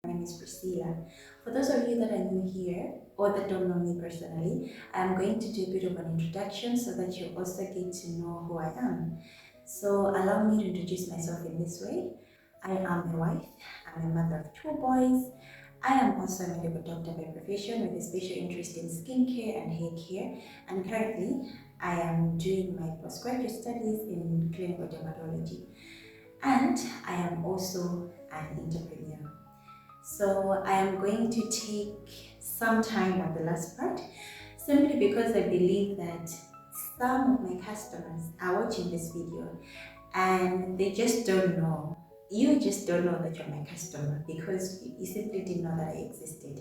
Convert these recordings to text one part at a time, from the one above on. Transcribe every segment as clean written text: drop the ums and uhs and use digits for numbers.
My name is Priscilla. For those of you that are new here or that don't know me personally, I'm going to do a bit of an introduction so that you also get to know who I am. So allow me to introduce myself in this way. I am a wife, I'm a mother of two boys. I am also a medical doctor by profession with a special interest in skincare and hair care, and currently I am doing my postgraduate studies in clinical dermatology. And I am also an entrepreneur. So I am going to take some time on the last part simply because I believe that some of my customers are watching this video and they just don't know. You just don't know that you're my customer because you simply didn't know that I existed.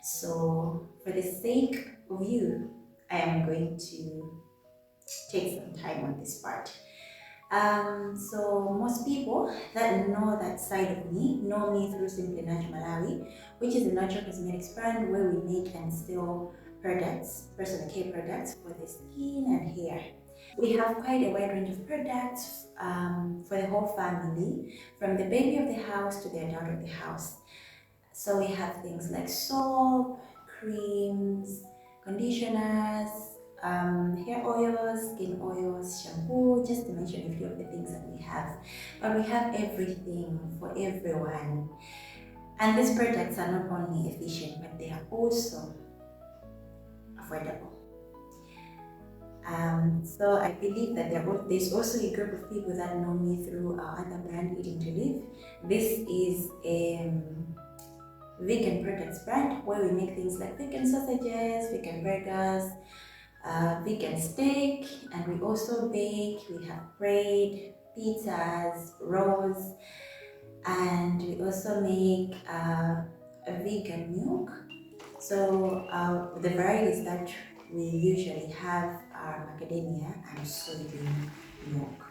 So, for the sake of you, I am going to take some time on this part. So most people that know that side of me know me through Simply Natural Malawi, which is a natural cosmetics brand where we make and sell products, personal care products for the skin and hair. We have quite a wide range of products for the whole family, from the baby of the house to the adult of the house. So we have things like soap, creams, conditioners, hair oils, skin oils, shampoo, just to mention a few of the things that we have. But we have everything for everyone. And these products are not only efficient, but they are also affordable. So I believe that there's also a group of people that know me through our other brand, Eating to Live. This is a vegan products brand where we make things like vegan sausages, vegan burgers, vegan steak, and we also bake. We have bread, pizzas, rolls, and we also make a vegan milk. So the varieties that we usually have are macadamia and soybean milk.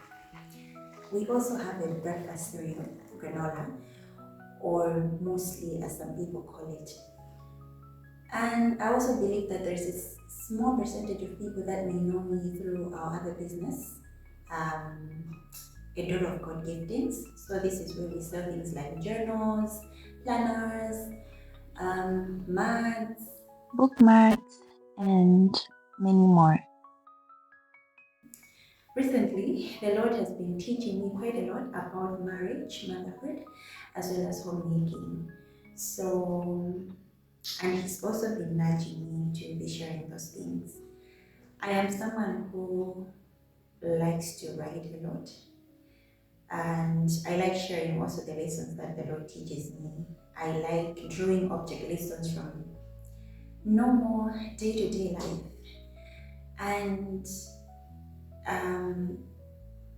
We also have a breakfast cereal, granola, or mostly as some people call it. And I also believe that there's a small percentage of people that may know me through our other business, a Door of God Giftings. So this is where we sell things like journals, planners, mugs, bookmarks, and many more. Recently, the Lord has been teaching me quite a lot about marriage, motherhood, as well as homemaking. So, and He's also been nudging me to be sharing those things. I am someone who likes to write a lot, and I like sharing also the lessons that the Lord teaches me. I like drawing object lessons from normal day-to-day life, and um,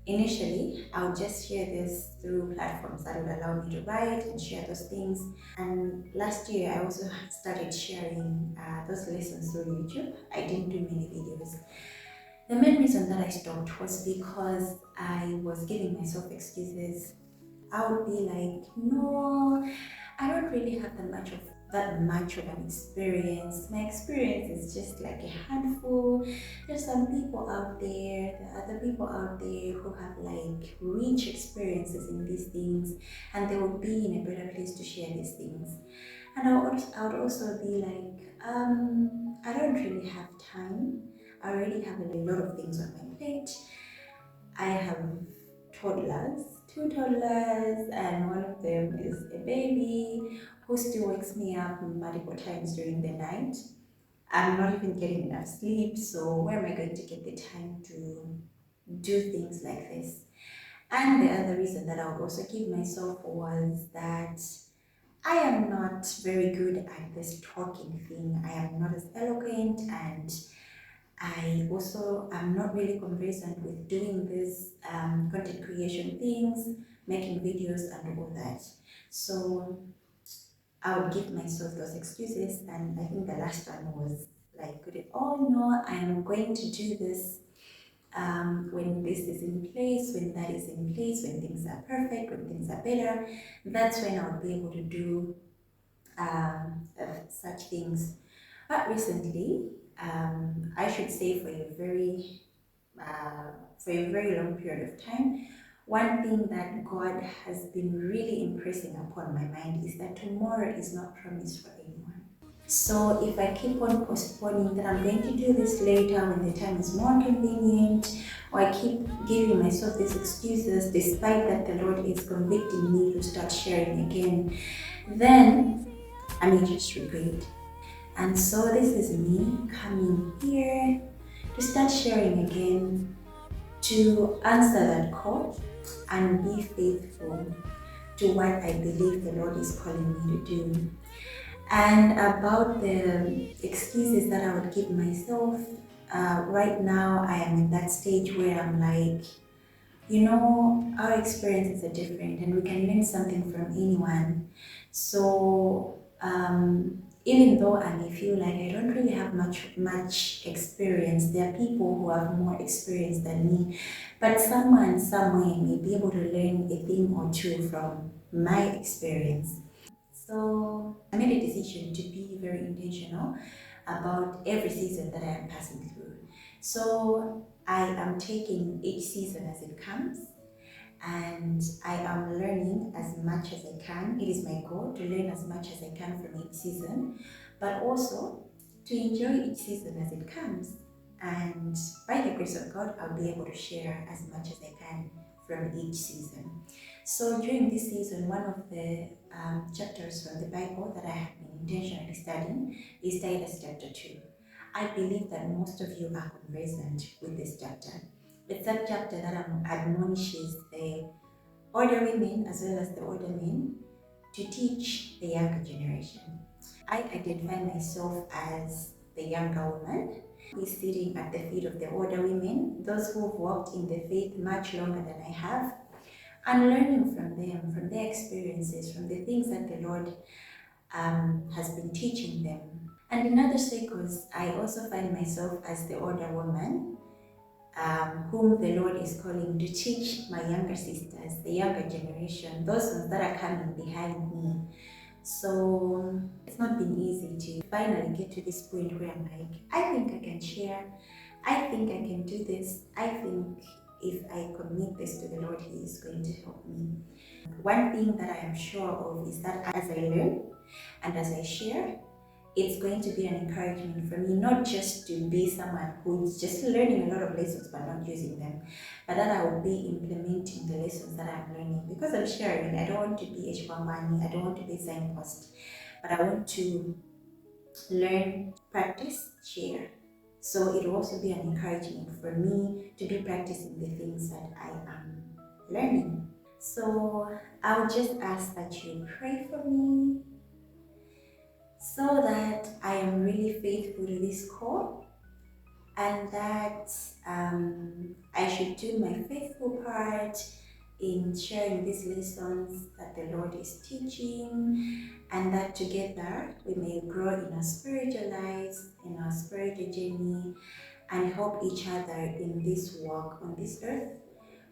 initially, I would just share this through platforms that would allow me to write and share those things. And last year, I also started sharing those lessons through YouTube. I didn't do many videos. The main reason that I stopped was because I was giving myself excuses. I would be like, no, I don't really have that much of an experience. My experience is just like a handful. There's some people out there, there are other people out there who have like rich experiences in these things, and they would be in a better place to share these things. And I would also be like, I don't really have time. I already have a lot of things on my plate. I have toddlers, two toddlers, and one of them is a baby who still wakes me up multiple times during the night. I'm not even getting enough sleep, so where am I going to get the time to do things like this? And the other reason that I would also give myself was that I am not very good at this talking thing. I am not as eloquent, and I also am not really conversant with doing this content creation things, making videos and all that. So I would give myself those excuses, and I think the last one was like, oh no, I am going to do this when this is in place, when that is in place, when things are perfect, when things are better. That's when I'll be able to do such things. But recently, I should say uh, for a very long period of time, One thing that God has been really impressing upon my mind is that tomorrow is not promised for anyone. So if I keep on postponing that I'm going to do this later when the time is more convenient, or I keep giving myself these excuses despite that the Lord is convicting me to start sharing again, then I may just regret. And so this is me coming here to start sharing again, to answer that call and be faithful to what I believe the Lord is calling me to do. And about the excuses that I would give myself, right now I am in that stage where I'm like, our experiences are different and we can learn something from anyone. So even though I may feel like I don't really have much experience, there are people who have more experience than me. But someone somewhere may be able to learn a thing or two from my experience. So I made a decision to be very intentional about every season that I am passing through. So I am taking each season as it comes, and I am learning as much as I can. It is my goal to learn as much as I can from each season, but also to enjoy each season as it comes. And by the grace of God, I'll be able to share as much as I can from each season. So during this season, one of the chapters from the Bible that I have been intentionally studying is Titus chapter 2. I believe that most of you are conversant with this chapter. It's that chapter that admonishes the older women as well as the older men to teach the younger generation. I identify myself as the younger woman who is sitting at the feet of the older women, those who've walked in the faith much longer than I have, and learning from them, from their experiences, from the things that the Lord has been teaching them. And in other circles, I also find myself as the older woman whom the Lord is calling to teach my younger sisters, the younger generation, those ones that are coming behind me. So it's not been easy to finally get to this point where I'm like, I think I can share, I think I can do this, I think if I commit this to the Lord, He is going to help me. One thing that I am sure of is that as I learn and as I share, it's going to be an encouragement for me, not just to be someone who's just learning a lot of lessons but not using them, but that I will be implementing the lessons that I'm learning. Because I'm sharing, I don't want to be H1 I don't want to be signpost, but I want to learn, practice, share. So it will also be an encouragement for me to be practicing the things that I am learning. So I would just ask that you pray for me so that I am really faithful to this call, and that I should do my faithful part in sharing these lessons that the Lord is teaching, and that together we may grow in our spiritual lives, in our spiritual journey, and help each other in this walk on this earth,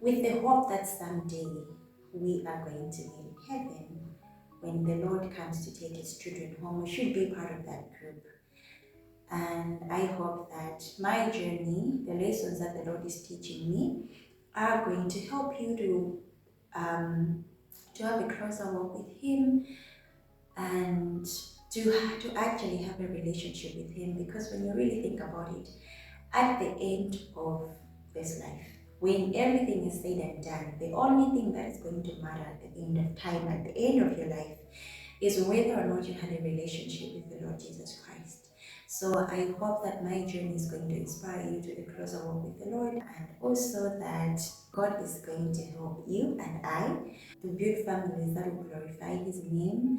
with the hope that someday we are going to be in heaven. When the Lord comes to take His children home, we should be part of that group. And I hope that my journey, the lessons that the Lord is teaching me, are going to help you to have a closer walk with Him, and to actually have a relationship with Him. Because when you really think about it, at the end of this life, when everything is said and done, the only thing that is going to matter at the end of time, at the end of your life, is whether or not you had a relationship with the Lord Jesus Christ. So I hope that my journey is going to inspire you to a closer walk with the Lord, and also that God is going to help you and I to build families that will glorify His name,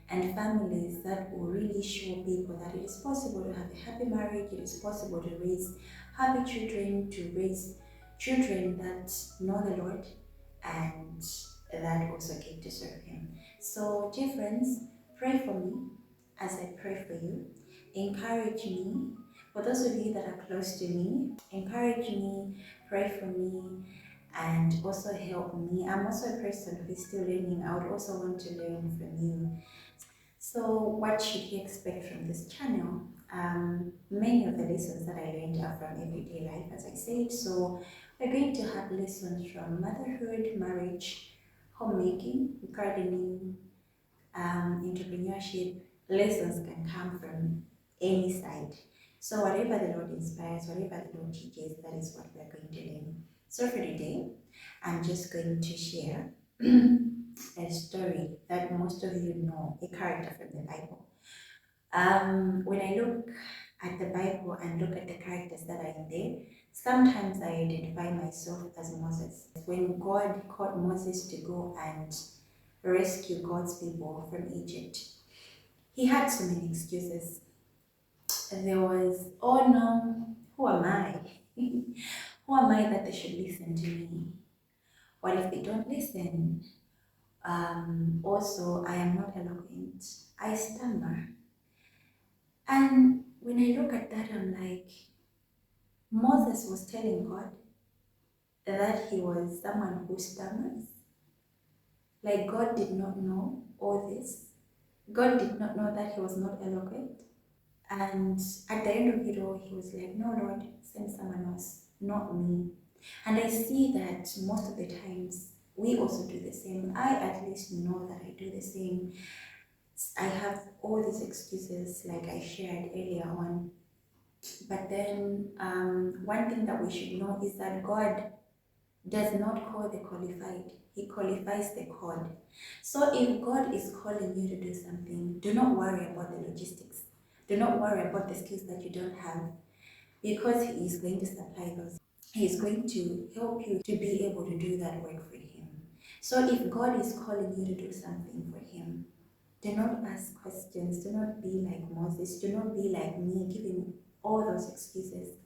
and families that will really show people that it is possible to have a happy marriage, it is possible to raise happy children, to raise children that know the Lord and that also came to serve Him. So, dear friends, pray for me as I pray for you. Encourage me. For those of you that are close to me, encourage me, pray for me, and also help me. I'm also a person who is still learning. I would also want to learn from you. So what should you expect from this channel? Many of the lessons that I learned are from everyday life, as I said. So We're going to have lessons from motherhood, marriage, homemaking, gardening, entrepreneurship. Lessons can come from any side. So whatever the Lord inspires, whatever the Lord teaches, that is what we're going to learn. So for today, I'm just going to share a story that most of you know, a character from the Bible. When I look at the Bible and look at the characters that are in there, sometimes I identify myself as Moses. When God called Moses to go and rescue God's people from Egypt, he had so many excuses. There was, oh no, who am I? Who am I that they should listen to me? What if they don't listen? Also, I am not eloquent. I stammer. And when I look at that, I'm like, Moses was telling God that he was someone who stammers. Like God did not know all this. God did not know that he was not eloquent. And at the end of it all, he was like, no, Lord, send someone else, not me. And I see that most of the times we also do the same. I at least know that I do the same. I have all these excuses, like I shared earlier on. But then one thing that we should know is that God does not call the qualified, He qualifies the called. So if God is calling you to do something, do not worry about the logistics. Do not worry about the skills that you don't have, because He is going to supply those. He is going to help you to be able to do that work for Him. So if God is calling you to do something for Him, do not ask questions. Do not be like Moses. Do not be like me, giving all those excuses.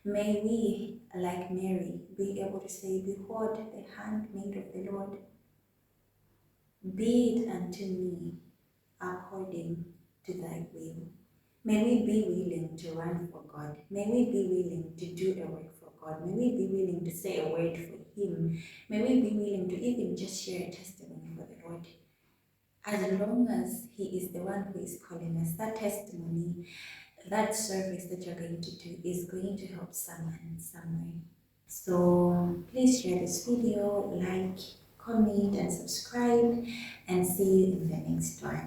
May we, like Mary, be able to say, behold, the handmaid of the Lord, be it unto me according to thy will. May we be willing to run for God. May we be willing to do a work for God. May we be willing to say a word for Him. May we be willing to even just share a testimony for the Lord. As long as He is the one who is calling us, that testimony, that service that you're going to do is going to help someone somewhere. So please share this video, like, comment, and subscribe, and see you in the next one.